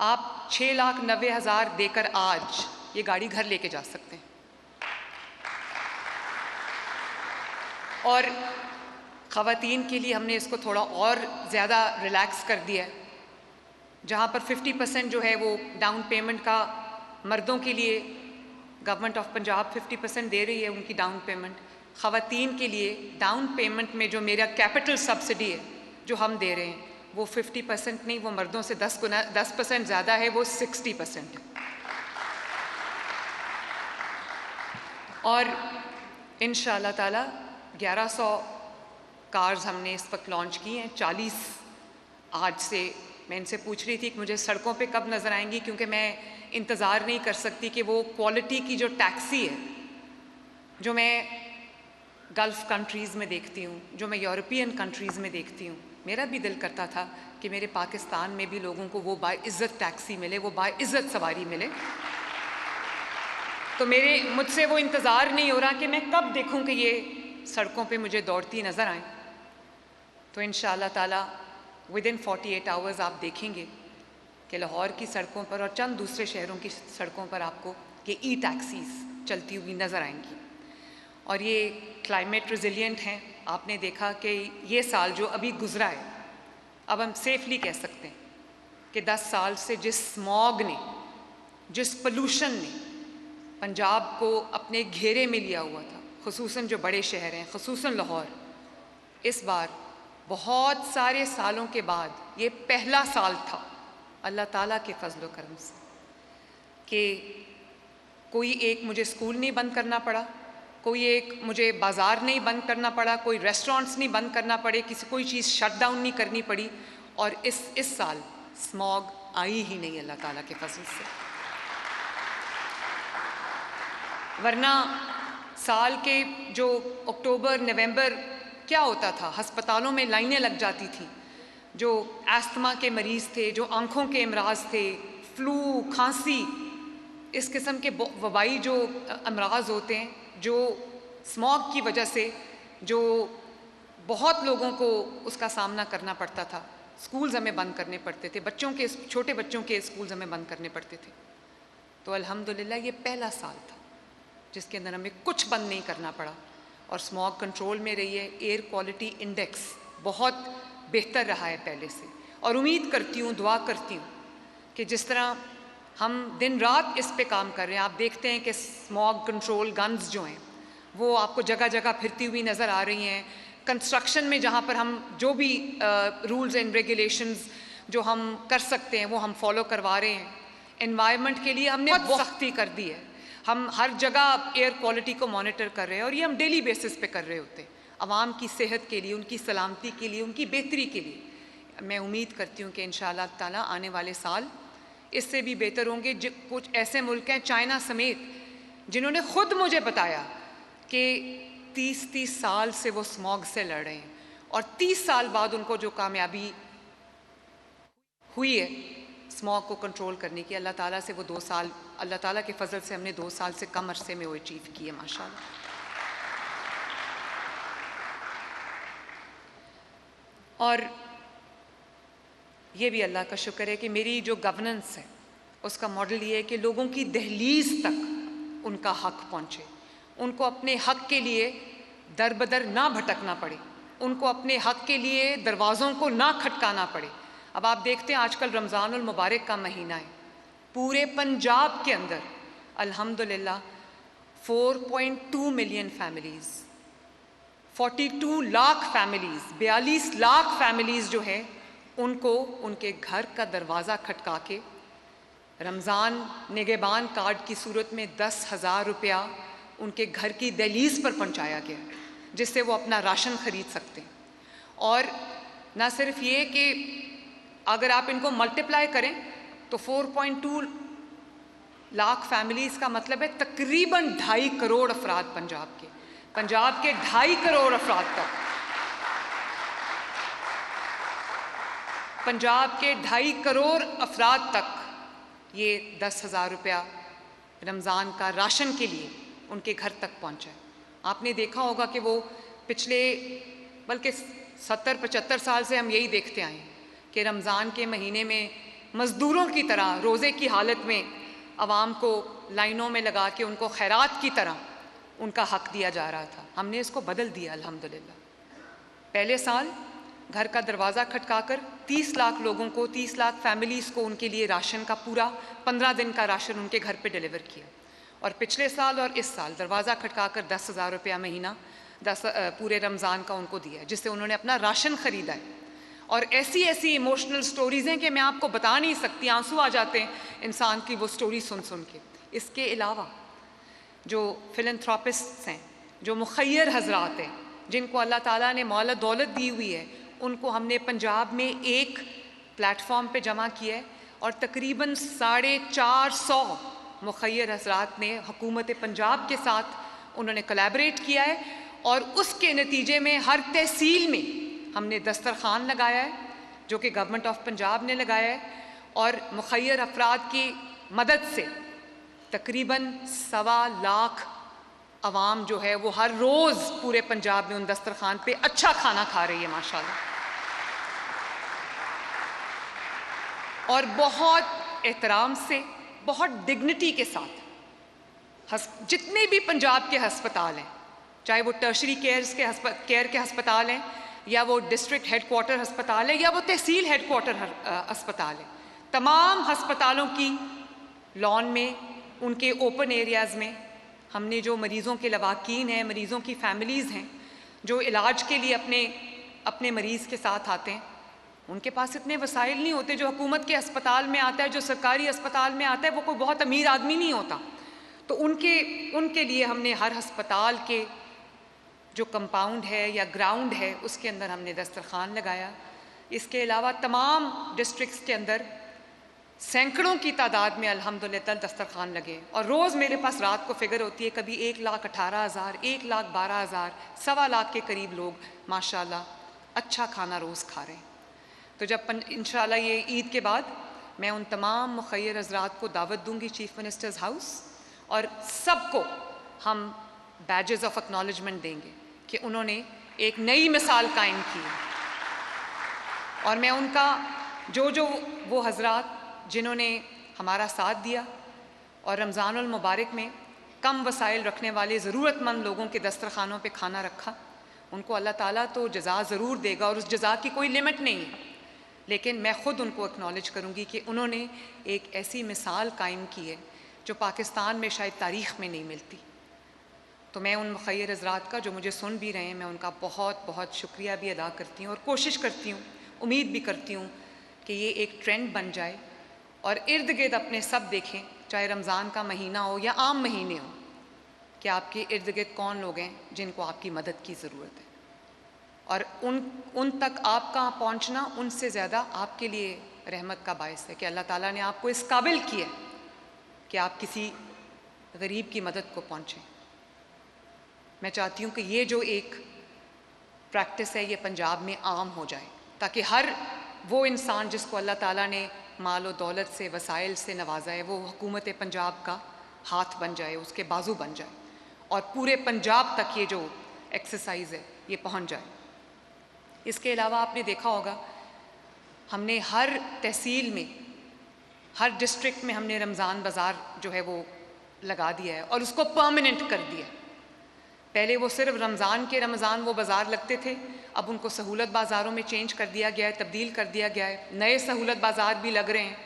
आप 6,90,000 देकर आज ये गाड़ी घर लेके जा सकते हैं। और ख़वातीन के लिए हमने इसको थोड़ा और ज़्यादा रिलैक्स कर दिया है, जहाँ पर 50% जो है वो डाउन पेमेंट का मर्दों के लिए गवर्नमेंट ऑफ पंजाब 50% दे रही है उनकी डाउन पेमेंट। ख़वातीन के लिए डाउन पेमेंट में जो मेरा कैपिटल सब्सिडी है जो हम दे रहे हैं वो 50% नहीं, वो मर्दों से 10% ज़्यादा है, वो 60% है। और इंशाअल्लाह ताला 1100 कार्स हमने इस वक्त लॉन्च की हैं। 40 आज से मैं इनसे पूछ रही थी कि मुझे सड़कों पे कब नज़र आएंगी, क्योंकि मैं इंतज़ार नहीं कर सकती कि वो क्वालिटी की जो टैक्सी है जो मैं गल्फ़ कंट्रीज़ में देखती हूँ, जो मैं यूरोपियन कंट्रीज़ में देखती हूँ। मेरा भी दिल करता था कि मेरे पाकिस्तान में भी लोगों को वो बाइज़्ज़त टैक्सी मिले, वो बाइज़्ज़त सवारी मिले। तो मुझसे वो इंतज़ार नहीं हो रहा कि मैं कब देखूँ कि ये सड़कों पे मुझे दौड़ती नज़र आएँ। तो इंशाअल्लाह ताला विदिन 48 आवर्स आप देखेंगे कि लाहौर की सड़कों पर और चंद दूसरे शहरों की सड़कों पर आपको ये ई टैक्सीज़ चलती हुई नज़र आएंगी। और ये क्लाइमेट रेजिलिएंट हैं। आपने देखा कि ये साल जो अभी गुजरा है, अब हम सेफली कह सकते हैं कि 10 साल से जिस स्मॉग ने, जिस पोल्यूशन ने पंजाब को अपने घेरे में लिया हुआ था, खुसूसन जो बड़े शहर हैं, खुसूसन लाहौर, इस बार बहुत सारे सालों के बाद ये पहला साल था अल्लाह ताला के फजल करम से कि कोई एक मुझे स्कूल नहीं बंद करना पड़ा, कोई एक मुझे बाज़ार नहीं बंद करना पड़ा, कोई रेस्टोरेंट्स नहीं बंद करना पड़े, कोई चीज़ शट डाउन नहीं करनी पड़ी। और इस साल स्मॉग आई ही नहीं अल्लाह ताला के फजल से। वरना साल के जो अक्टूबर नवंबर क्या होता था, हस्पतालों में लाइनें लग जाती थी। जो एस्थमा के मरीज़ थे, जो आँखों के अमराज थे, फ्लू, खांसी, इस किस्म के वबाई जो अमराज होते हैं, जो स्मॉग की वजह से जो बहुत लोगों को उसका सामना करना पड़ता था। स्कूल्स हमें बंद करने पड़ते थे, छोटे बच्चों के स्कूल्स हमें बंद करने पड़ते थे। तो अल्हम्दुलिल्लाह ये पहला साल था जिसके अंदर हमें कुछ बंद नहीं करना पड़ा और स्मॉग कंट्रोल में रही है। एयर क्वालिटी इंडेक्स बहुत बेहतर रहा है पहले से। और उम्मीद करती हूँ, दुआ करती हूँ कि जिस तरह हम दिन रात इस पे काम कर रहे हैं, आप देखते हैं कि स्मॉग कंट्रोल गन्स जो हैं वो आपको जगह जगह फिरती हुई नज़र आ रही हैं। कंस्ट्रक्शन में जहाँ पर हम जो भी रूल्स एंड रेगुलेशंस जो हम कर सकते हैं वो हम फॉलो करवा रहे हैं। एनवायरनमेंट के लिए हमने बहुत सख्ती कर दी है। हम हर जगह एयर क्वालिटी को मॉनिटर कर रहे हैं और ये हम डेली बेसिस पे कर रहे होते हैं, आवाम की सेहत के लिए, उनकी सलामती के लिए, उनकी बेहतरी के लिए। मैं उम्मीद करती हूँ कि इंशाअल्लाह ताला आने वाले साल इससे भी बेहतर होंगे। कुछ ऐसे मुल्क हैं, चाइना समेत, जिन्होंने खुद मुझे बताया कि 30-30 साल से वो स्मॉग से लड़ रहे हैं और 30 साल बाद उनको जो कामयाबी हुई है स्मॉग को कंट्रोल करने की, अल्लाह ताला से वो 2 साल, अल्लाह ताला के फजल से हमने 2 साल से कम अरसे में वो अचीव किए माशाल्लाह। और ये भी अल्लाह का शुक्र है कि मेरी जो गवर्नेंस है उसका मॉडल ये है कि लोगों की दहलीज तक उनका हक पहुँचे, उनको अपने हक के लिए दर बदर ना भटकना पड़े, उनको अपने हक के लिए दरवाज़ों को ना खटकाना पड़े। अब आप देखते हैं आजकल रमज़ानुल मुबारक का महीना है, पूरे पंजाब के अंदर अल्हम्दुलिल्लाह 4.2 million families, 42 lakh families, 42 lakh families जो है उनको उनके घर का दरवाज़ा खटका के रमज़ान निगहबान कार्ड की सूरत में 10,000 रुपया उनके घर की दहलीज पर पहुंचाया गया, जिससे वो अपना राशन ख़रीद सकते हैं। और ना सिर्फ ये कि अगर आप इनको मल्टीप्लाई करें तो 4.2 लाख फैमिलीज़ का मतलब है तकरीबन 2.5 करोड़ अफराद पंजाब के 2.5 करोड़ अफराद तक, पंजाब के 2.5 करोड़ अफराद तक ये 10,000 रुपया रमज़ान का राशन के लिए उनके घर तक पहुंचा है। आपने देखा होगा कि वो पिछले बल्कि 70-75 साल से हम यही देखते आए हैं कि रमज़ान के महीने में मज़दूरों की तरह रोज़े की हालत में आवाम को लाइनों में लगा के उनको खैरात की तरह उनका हक़ दिया जा रहा था। हमने इसको बदल दिया अल्हम्दुलिल्लाह। पहले साल घर का दरवाज़ा खटकाकर 30 लाख लोगों को, 30 लाख फैमिलीज़ को उनके लिए राशन का पूरा 15 दिन का राशन उनके घर पे डिलीवर किया। और पिछले साल और इस साल दरवाज़ा खटकाकर 10,000 रुपया महीना पूरे रमज़ान का उनको दिया है, जिससे उन्होंने अपना राशन ख़रीदा है। और ऐसी ऐसी इमोशनल स्टोरीज़ हैं कि मैं आपको बता नहीं सकती, आंसू आ जाते हैं इंसान की वो स्टोरी सुन सुन के। इसके अलावा जो फिलैंथ्रोपिस्ट्स हैं, जो मुखय्यर हजरात हैं, जिनको अल्लाह ताला ने मौला दौलत दी हुई है, उनको हमने पंजाब में एक प्लेटफॉर्म पे जमा किया है और तकरीबन 450 मुखय्यर हजरात ने हुकूमत पंजाब के साथ उन्होंने कोलैबोरेट किया है और उसके नतीजे में हर तहसील में हमने दस्तरखान लगाया है, जो कि गवर्नमेंट ऑफ पंजाब ने लगाया है। और मुखय्यर अफराद की मदद से तकरीबन 1.25 लाख अवाम जो है वो हर रोज़ पूरे पंजाब में उन दस्तरखान पे अच्छा खाना खा रही है माशाल्लाह। और बहुत एहतराम से, बहुत डिग्निटी के साथ जितने भी पंजाब के हस्पताल हैं, चाहे वो टर्शरी केयर के हस्पताल हैं, या वो डिस्ट्रिक्ट हेडक्वार्टर अस्पताल है, या वो तहसील हेडक्वार्टर अस्पताल है, तमाम हस्पतालों की लॉन में, उनके ओपन एरियाज़ में हमने जो मरीज़ों के लवाकीन हैं, मरीज़ों की फैमिलीज़ हैं, जो इलाज के लिए अपने मरीज़ के साथ आते हैं, उनके पास इतने वसाइल नहीं होते। जो हुकूमत के अस्पताल में आता है, जो सरकारी अस्पताल में आता है, वो कोई बहुत अमीर आदमी नहीं होता। तो उनके लिए हमने हर अस्पताल के जो कंपाउंड है या ग्राउंड है उसके अंदर हमने दस्तरखान लगाया। इसके अलावा तमाम डिस्ट्रिक्ट्स के अंदर सैकड़ों की तादाद में अल्हम्दुलिल्लाह दस्तरखान लगे। और रोज़ मेरे पास रात को फिगर होती है, कभी 1,18,000, 1,12,000, 1.25 लाख के करीब लोग माशाल्लाह अच्छा खाना रोज़ खा रहे हैं। तो जब इंशाल्लाह ये ईद के बाद मैं उन तमाम मुखय्यर हज़रात को दावत दूंगी चीफ़ मिनिस्टर्स हाउस, और सबको हम बैजेस ऑफ एक्नॉलेजमेंट देंगे कि उन्होंने एक नई मिसाल कायम की है। और मैं उनका जो वो हज़रात जिन्होंने हमारा साथ दिया और रमज़ानुल मुबारक में कम वसाइल रखने वाले ज़रूरतमंद लोगों के दस्तरखानों पे खाना रखा, उनको अल्लाह ताला तो जज़ा ज़रूर देगा और उस जज़ा की कोई लिमिट नहीं है। लेकिन मैं ख़ुद उनको एक्नॉलेज करूँगी कि उन्होंने एक ऐसी मिसाल कायम की है जो पाकिस्तान में शायद तारीख़ में नहीं मिलती। तो मैं उन मुखय्यर हज़रात का, जो मुझे सुन भी रहे हैं, मैं उनका बहुत बहुत शुक्रिया भी अदा करती हूँ और कोशिश करती हूँ, उम्मीद भी करती हूँ कि ये एक ट्रेंड बन जाए और इर्द गिर्द अपने सब देखें, चाहे रमज़ान का महीना हो या आम महीने हो, कि आपके इर्द गिर्द कौन लोग हैं जिनको आपकी मदद की ज़रूरत है। और उन तक आपका पहुँचना उनसे ज़्यादा आपके लिए रहमत का बायस है कि अल्लाह ताला ने आपको इस काबिल किया कि आप किसी गरीब की मदद को पहुँचें। मैं चाहती हूँ कि ये जो एक प्रैक्टिस है ये पंजाब में आम हो जाए, ताकि हर वो इंसान जिसको अल्लाह ताला ने माल और दौलत से, वसाइल से नवाजा है, वो हुकूमत पंजाब का हाथ बन जाए, उसके बाजू बन जाए और पूरे पंजाब तक ये जो एक्सरसाइज है ये पहुँच जाए। इसके अलावा आपने देखा होगा, हमने हर तहसील में, हर डिस्ट्रिक्ट में हमने रमज़ान बाज़ार जो है वो लगा दिया है और उसको परमानेंट कर दिया। पहले वो सिर्फ रमज़ान वो बाज़ार लगते थे, अब उनको सहूलत बाज़ारों में चेंज कर दिया गया है, तब्दील कर दिया गया है। नए सहूलत बाज़ार भी लग रहे हैं